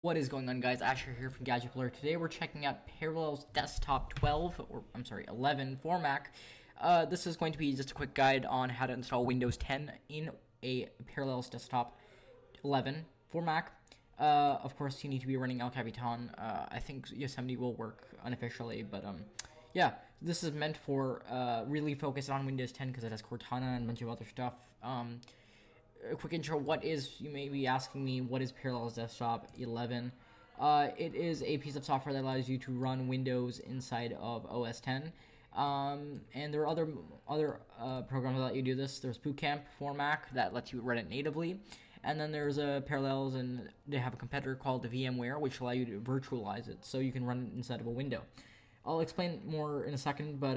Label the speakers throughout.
Speaker 1: What is going on, guys? Asher here from Gadget Blur. Today we're checking out Parallels Desktop 12, or I'm sorry, 11 for Mac. This is going to be just a quick guide on how to install Windows 10 in a Parallels Desktop 11 for Mac. Of course, you need to be running El Capitan. I think Yosemite will work unofficially, but yeah, this is meant for really focus on Windows 10 because it has Cortana and a bunch of other stuff. A quick intro. You may be asking me, what is Parallels Desktop 11? It is a piece of software that allows you to run Windows inside of OS 10. And there are other programs that let you do this. There's Boot Camp for Mac that lets you run it natively. And then there's Parallels, and they have a competitor called the VMware, which allow you to virtualize it so you can run it inside of a window. I'll explain more in a second, but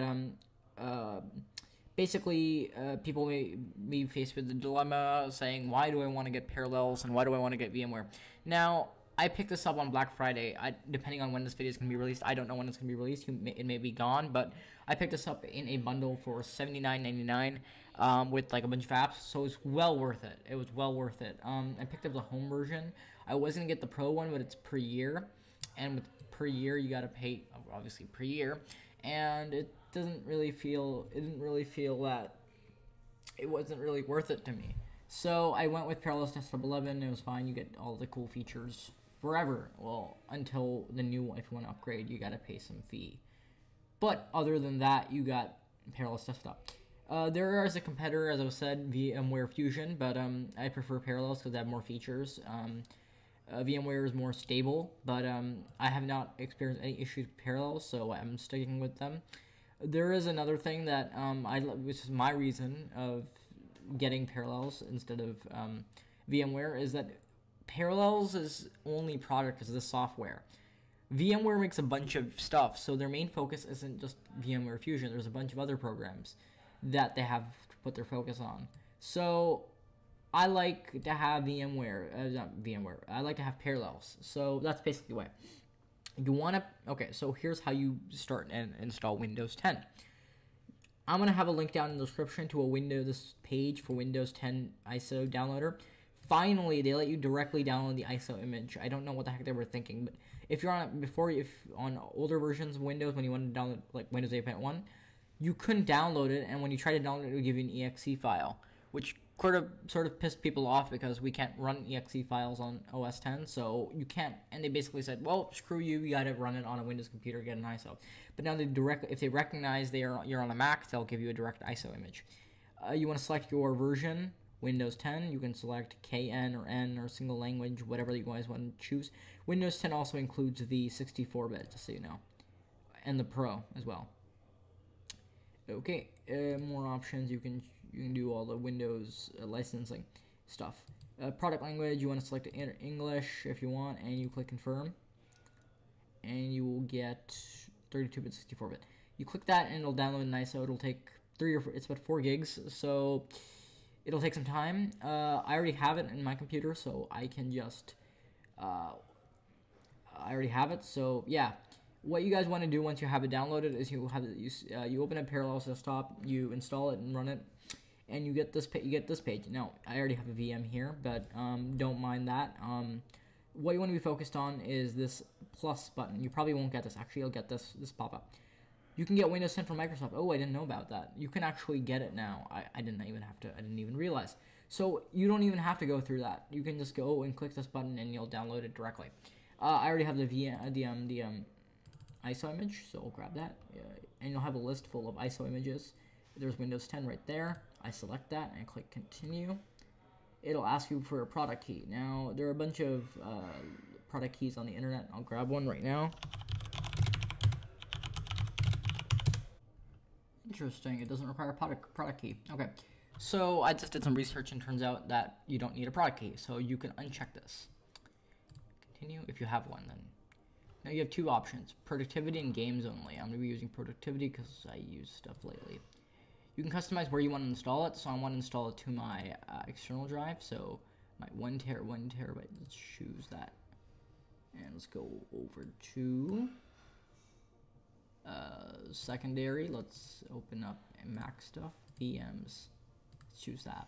Speaker 1: basically, people may be faced with the dilemma saying, why do I want to get Parallels and why do I want to get VMware? Now, I picked this up on Black Friday. Depending on when this video is going to be released, I don't know when it's going to be released. It may be gone, but I picked this up in a bundle for $79.99 with like a bunch of apps, so it's well worth it. It was well worth it. I picked up the home version. I was going to get the pro one, but it's per year, and with per year, you got to pay, obviously, per year, and it didn't really feel that it wasn't really worth it to me. So I went with Parallels Desktop 11. It was fine. You get all the cool features forever. Well, until the new one. If you want to upgrade, you got to pay some fee. But other than that, you got Parallels Desktop. There is a competitor, as I said, VMware Fusion, but I prefer Parallels because they have more features. VMware is more stable, but I have not experienced any issues with Parallels, so I'm sticking with them. There is another thing that which is my reason of getting Parallels instead of VMware, is that Parallels' is only product is the software. VMware makes a bunch of stuff, so their main focus isn't just VMware Fusion. There's a bunch of other programs that they have to put their focus on. So I like to have I like to have Parallels. So that's basically the way. You want to, okay, so here's how you start and install Windows 10. I'm going to have a link down in the description to this page for Windows 10 ISO downloader. Finally, they let you directly download the ISO image. I don't know what the heck they were thinking, but if you're on on older versions of Windows, when you want to download like Windows 8.1, you couldn't download it, and when you try to download it, it would give you an exe file, which sort of pissed people off because we can't run exe files on OS 10, so you can't. And they basically said, well, screw you, you gotta run it on a Windows computer, get an ISO. But now if they recognize you're on a Mac, they'll give you a direct ISO image. You want to select your version, Windows 10. You can select KN or N or single language, whatever you guys want to choose. Windows 10 also includes the 64-bit, just so you know, and the Pro as well. Okay, more options. You can do all the Windows licensing stuff. Product language, you want to select English if you want, and you click confirm, and you will get 32-bit, 64-bit. You click that, and it'll download an ISO. It'll take it's about 4 gigs, so it'll take some time. I already have it in my computer, so I can just I already have it. So yeah. What you guys want to do once you have it downloaded is you open a Parallels Desktop, you install it and run it, and you get this page. Now, I already have a VM here, but don't mind that. What you want to be focused on is this plus button. You probably won't get this. Actually, you'll get this pop-up. You can get Windows 10 from Microsoft. Oh, I didn't know about that. You can actually get it now. I didn't even realize. So you don't even have to go through that. You can just go and click this button, and you'll download it directly. I already have the ISO image, so I'll grab that, and you'll have a list full of ISO images. There's Windows 10 right there. I select that and click continue. It'll ask you for a product key. Now, there are a bunch of product keys on the internet. I'll grab one right now. Interesting, it doesn't require a product key. Okay, so I just did some research, and turns out that you don't need a product key, so you can uncheck this. Continue if you have one, then. Now you have two options, productivity and games only. I'm going to be using productivity because I use stuff lately. You can customize where you want to install it, so I want to install it to my external drive, so my 1 terabyte, let's choose that. And let's go over to secondary. Let's open up Mac stuff, VMs, let's choose that.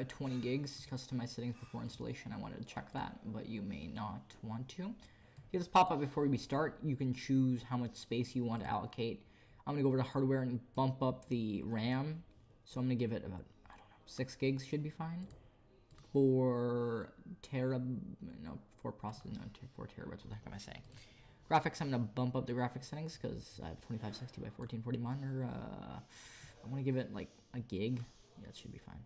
Speaker 1: 20 gigs, customize settings before installation. I wanted to check that, but you may not want to. Get this pop up before we start. You can choose how much space you want to allocate. I'm gonna go over to hardware and bump up the RAM. So I'm gonna give it about, I don't know, 6 gigs should be fine. 4 processing, no, 4 terabytes, what the heck am I saying? Graphics, I'm gonna bump up the graphics settings because I have 2560 by 1440 monitor. I'm gonna give it like a gig. Yeah, that should be fine.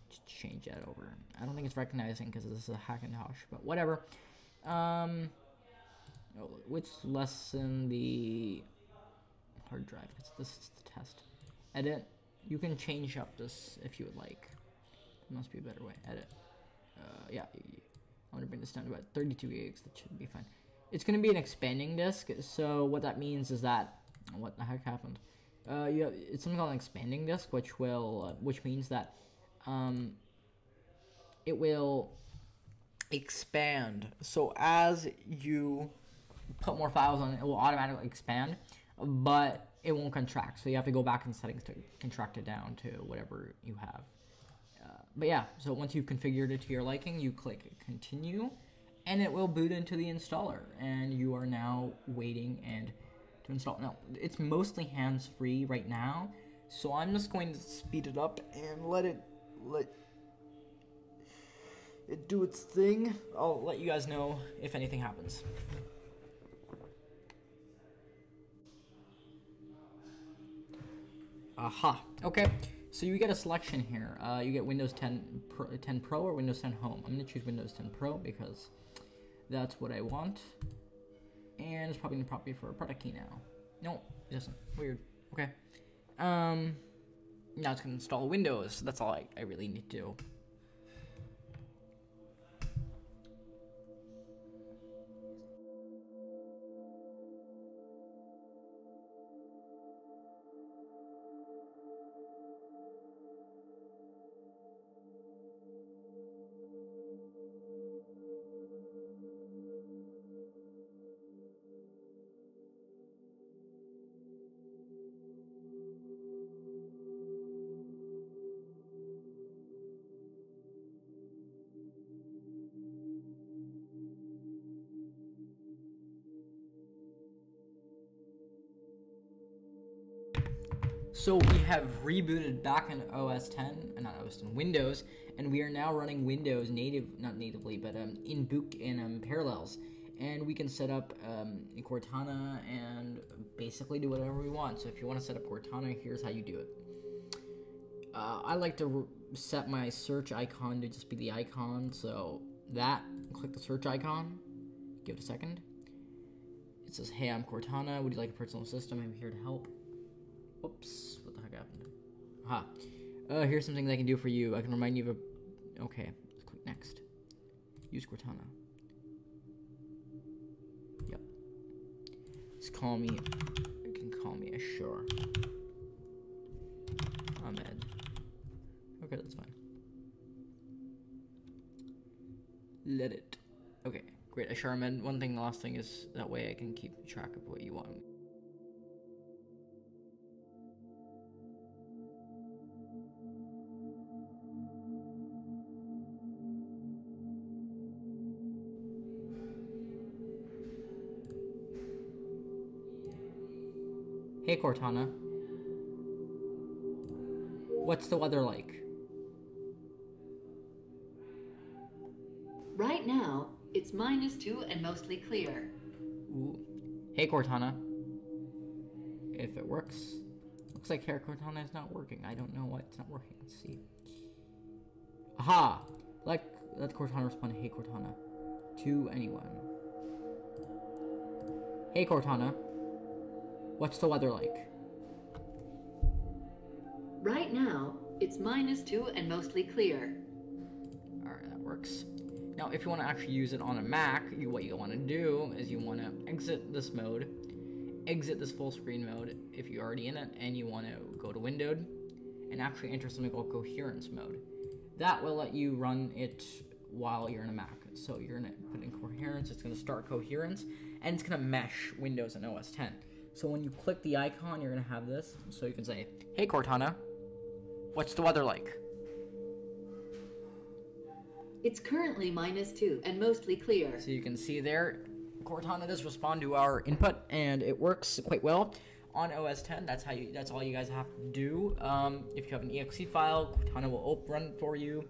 Speaker 1: Just change that over. I don't think it's recognizing because this is a Hackintosh, but whatever. Which lessen the hard drive? This is the test. Edit. You can change up this if you would like. There must be a better way. Edit. Yeah. I'm gonna bring this down to about 32 gigs. That should be fine. It's gonna be an expanding disk. So what that means is that, what the heck happened? It's something called an expanding disk, which means that it will expand. So as you put more files on it, it will automatically expand, but it won't contract. So you have to go back in settings to contract it down to whatever you have. But yeah, so once you've configured it to your liking, you click continue, and it will boot into the installer, and you are now waiting and to install. Now, it's mostly hands-free right now, so I'm just going to speed it up and let it do its thing. I'll let you guys know if anything happens. Aha. Okay. So you get a selection here. You get Windows 10 Pro or Windows 10 Home. I'm going to choose Windows 10 Pro because that's what I want. And it's probably going to prompt me for a product key now. No, it doesn't. Weird. Okay. Now it's going to install Windows. That's all I really need to do. So we have rebooted back in OS 10, not OS 10, Windows, and we are now running Windows not natively, but in Book and Parallels. And we can set up Cortana and basically do whatever we want. So if you want to set up Cortana, here's how you do it. I like to set my search icon to just be the icon, so click the search icon, give it a second. It says, hey, I'm Cortana, would you like a personal assistant? I'm here to help. Whoops, what the heck happened? Aha. Here's some things I can do for you. I can remind you of a... Okay, let's click next. Use Cortana. Yep. Just call me... You can call me Ashur. Ahmed. Okay, that's fine. Let it. Okay, great. Ashur Ahmed. One thing, the last thing is that way I can keep track of what you want. Hey Cortana, what's the weather like?
Speaker 2: Right now, it's -2 and mostly clear.
Speaker 1: Ooh. Hey Cortana, if it works. Looks like Hey Cortana is not working. I don't know why it's not working. Let's see. Aha! Let Cortana respond to Hey Cortana to anyone. Hey Cortana. What's the weather like?
Speaker 2: Right now, it's -2 and mostly clear.
Speaker 1: Alright, that works. Now, if you want to actually use it on a Mac, what you want to do is you want to exit this mode, exit this full screen mode if you're already in it, and you want to go to Windowed and actually enter something called coherence mode. That will let you run it while you're in a Mac. So you're going to put in coherence, it's going to start coherence, and it's going to mesh Windows and OS 10. So when you click the icon, you're going to have this. So you can say, hey Cortana, what's the weather like?
Speaker 2: It's currently -2 and mostly clear.
Speaker 1: So you can see there, Cortana does respond to our input, and it works quite well on OS 10. That's all you guys have to do. If you have an exe file, Cortana will run for you.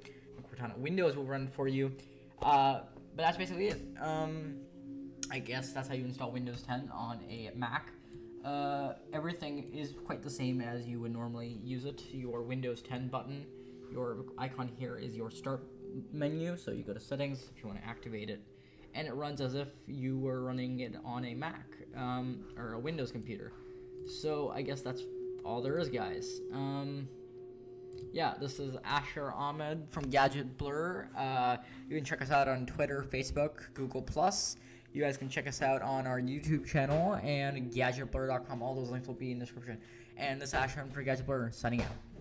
Speaker 1: Cortana Windows will run for you. But that's basically it. I guess that's how you install Windows 10 on a Mac. Everything is quite the same as you would normally use it. Your Windows 10 button, your icon here is your start menu, so you go to settings if you want to activate it, and it runs as if you were running it on a Mac or a Windows computer. So I guess that's all there is, guys. Yeah, this is Asher Ahmed from Gadget Blur. You can check us out on Twitter, Facebook, Google+. You guys can check us out on our YouTube channel and gadgetblur.com. All those links will be in the description. And this is Asher for Gadget Blur, signing out.